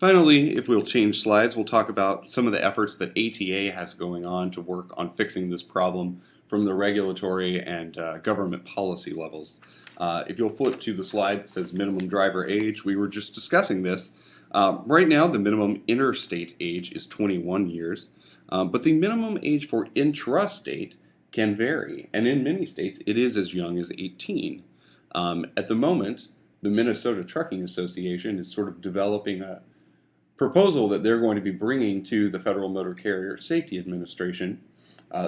Finally, if we'll change slides, we'll talk about some of the efforts that ATA has going on to work on fixing this problem from the regulatory and government policy levels. If you'll flip to the slide that says minimum driver age, we were just discussing this. Right now, the minimum interstate age is 21 years, but the minimum age for intrastate can vary, and in many states, it is as young as 18. At the moment, the Minnesota Trucking Association is sort of developing a proposal that they're going to be bringing to the Federal Motor Carrier Safety Administration.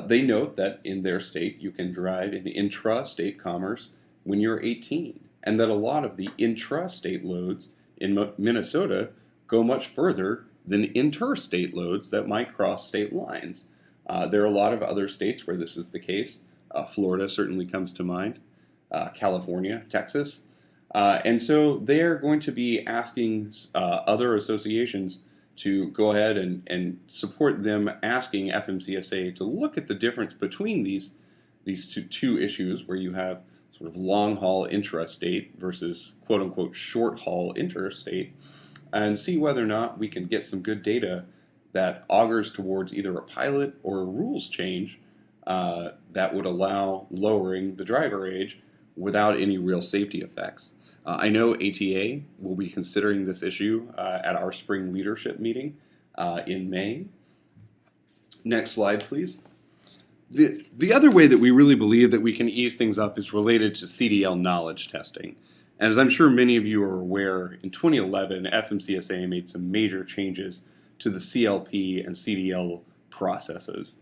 They note that in their state you can drive in intrastate commerce when you're 18, and that a lot of the intrastate loads in Minnesota go much further than interstate loads that might cross state lines. There are a lot of other states where this is the case. Florida certainly comes to mind, California, Texas. And so they're going to be asking other associations to go ahead and support them asking FMCSA to look at the difference between these two issues where you have sort of long haul intrastate versus quote unquote short haul interstate, and see whether or not we can get some good data that augurs towards either a pilot or a rules change that would allow lowering the driver age without any real safety effects. I know ATA will be considering this issue at our spring leadership meeting in May. Next slide, please. The other way that we really believe that we can ease things up is related to CDL knowledge testing. And as I'm sure many of you are aware, in 2011, FMCSA made some major changes to the CLP and CDL processes.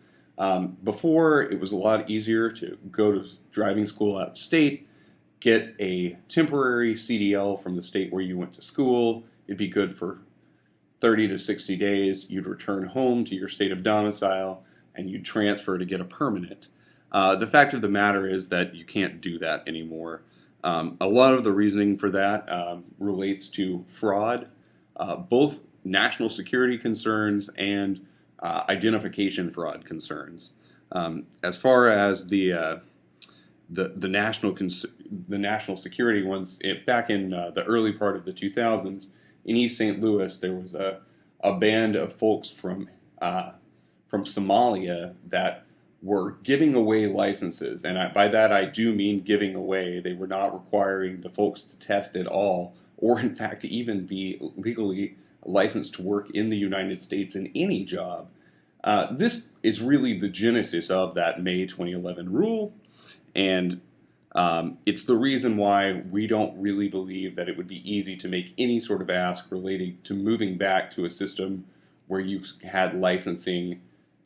Before, it was a lot easier to go to driving school out of state, get a temporary CDL from the state where you went to school. It'd be good for 30 to 60 days. You'd return home to your state of domicile and you'd transfer to get a permanent. The fact of the matter is that you can't do that anymore. A lot of the reasoning for that relates to fraud, both national security concerns and identification fraud concerns. As far as the national security ones, back in the early part of the 2000s, in East St. Louis, there was a band of folks from Somalia that were giving away licenses, and by that I do mean giving away. They were not requiring the folks to test at all, or in fact to even be legally licensed to work in the United States in any job. This is really the genesis of that May 2011 rule. And it's the reason why we don't really believe that it would be easy to make any sort of ask relating to moving back to a system where you had licensing,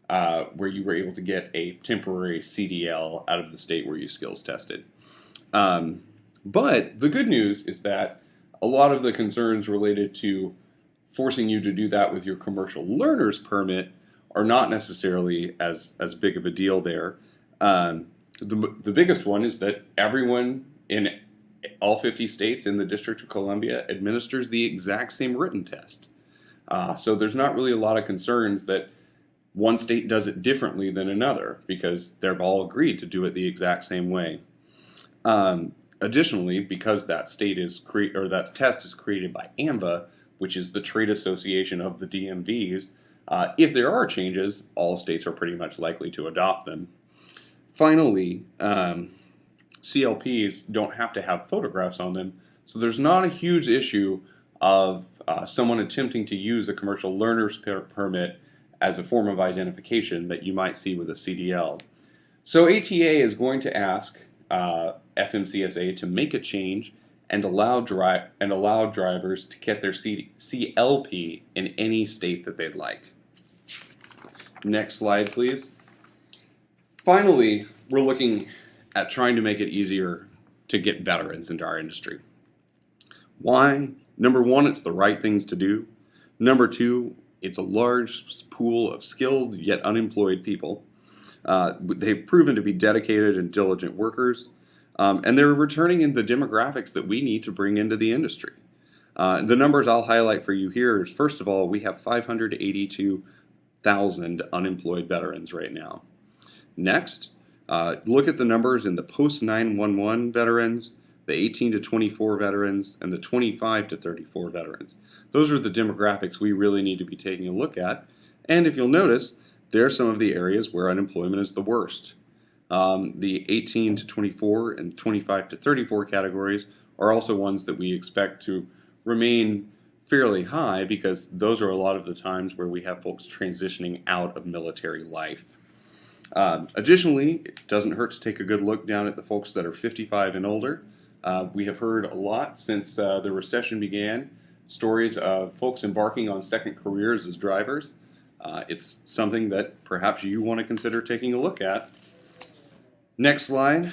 where you were able to get a temporary CDL out of the state where you skills tested. But the good news is that a lot of the concerns related to forcing you to do that with your commercial learner's permit are not necessarily as big of a deal there. The biggest one is that everyone in all 50 states in the District of Columbia administers the exact same written test. So there's not really a lot of concerns that one state does it differently than another because they've all agreed to do it the exact same way. Additionally, because that that test is created by AAMVA, which is the trade association of the DMVs, if there are changes, all states are pretty much likely to adopt them. Finally, CLPs don't have to have photographs on them, so there's not a huge issue of someone attempting to use a commercial learner's permit as a form of identification that you might see with a CDL. So ATA is going to ask FMCSA to make a change and allow drivers to get their CLP in any state that they'd like. Next slide, please. Finally, we're looking at trying to make it easier to get veterans into our industry. Why? Number one, it's the right thing to do. Number two, it's a large pool of skilled yet unemployed people. They've proven to be dedicated and diligent workers, and they're returning in the demographics that we need to bring into the industry. The numbers I'll highlight for you here is, first of all, we have 582,000 unemployed veterans right now. Next, look at the numbers in the post 911 veterans, the 18 to 24 veterans, and the 25 to 34 veterans. Those are the demographics we really need to be taking a look at. And if you'll notice, there are some of the areas where unemployment is the worst. The 18 to 24 and 25 to 34 categories are also ones that we expect to remain fairly high because those are a lot of the times where we have folks transitioning out of military life. Additionally, it doesn't hurt to take a good look down at the folks that are 55 and older. We have heard a lot since the recession began, stories of folks embarking on second careers as drivers. It's something that perhaps you want to consider taking a look at. Next slide.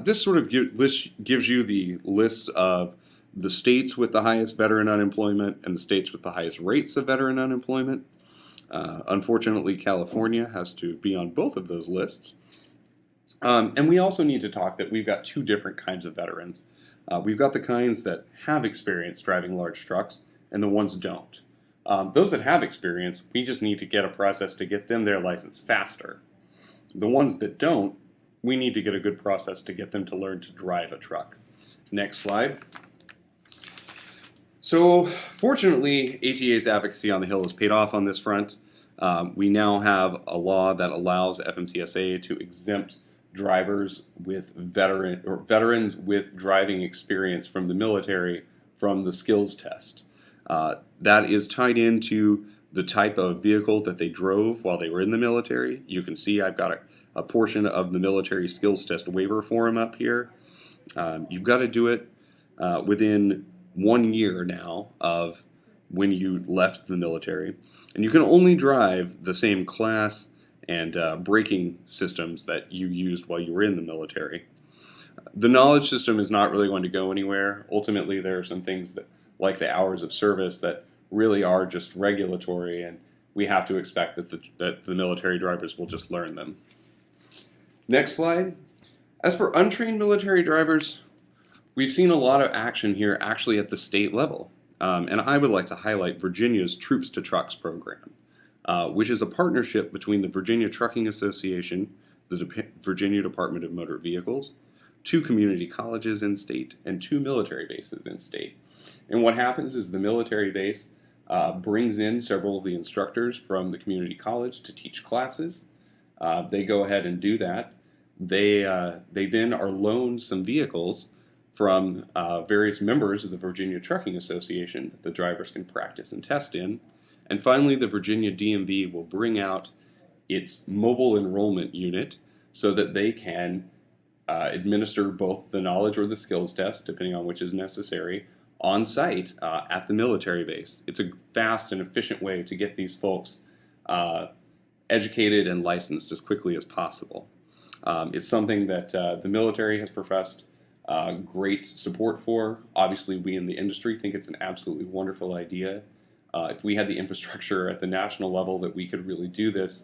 This sort of gives you the list of the states with the highest veteran unemployment and the states with the highest rates of veteran unemployment. Unfortunately, California has to be on both of those lists. And we also need to talk that we've got two different kinds of veterans. We've got the kinds that have experience driving large trucks and the ones don't. Those that have experience, we just need to get a process to get them their license faster. The ones that don't, we need to get a good process to get them to learn to drive a truck. Next slide. So fortunately, ATA's advocacy on the Hill has paid off on this front. We now have a law that allows FMCSA to exempt drivers with veterans with driving experience from the military from the skills test. That is tied into the type of vehicle that they drove while they were in the military. You can see I've got a portion of the military skills test waiver form up here. You've got to do it within 1 year now of when you left the military. And you can only drive the same class and braking systems that you used while you were in the military. The knowledge system is not really going to go anywhere. Ultimately, there are some things that, like the hours of service, that really are just regulatory, and we have to expect that the military drivers will just learn them. Next slide. As for untrained military drivers, we've seen a lot of action here actually at the state level. And I would like to highlight Virginia's Troops to Trucks program, which is a partnership between the Virginia Trucking Association, the Virginia Department of Motor Vehicles, 2 community colleges in state, and 2 military bases in state. And what happens is the military base brings in several of the instructors from the community college to teach classes. They go ahead and do that. They then are loaned some vehicles from various members of the Virginia Trucking Association that the drivers can practice and test in. And finally, the Virginia DMV will bring out its mobile enrollment unit so that they can administer both the knowledge or the skills test, depending on which is necessary, on site at the military base. It's a fast and efficient way to get these folks educated and licensed as quickly as possible. It's something that the military has professed great support for. Obviously, we in the industry think it's an absolutely wonderful idea. If we had the infrastructure at the national level that we could really do this,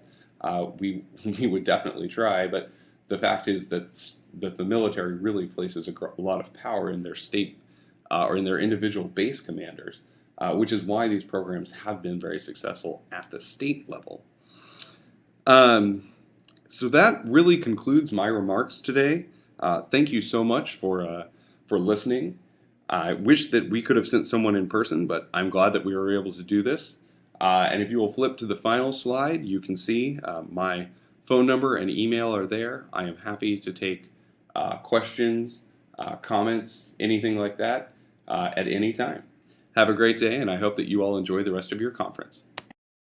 we would definitely try. But the fact is that the military really places a lot of power in their state or in their individual base commanders, which is why these programs have been very successful at the state level. So that really concludes my remarks today. Thank you so much for listening. I wish that we could have sent someone in person, but I'm glad that we were able to do this. And if you will flip to the final slide, you can see my phone number and email are there. I am happy to take questions, comments, anything like that at any time. Have a great day, and I hope that you all enjoy the rest of your conference.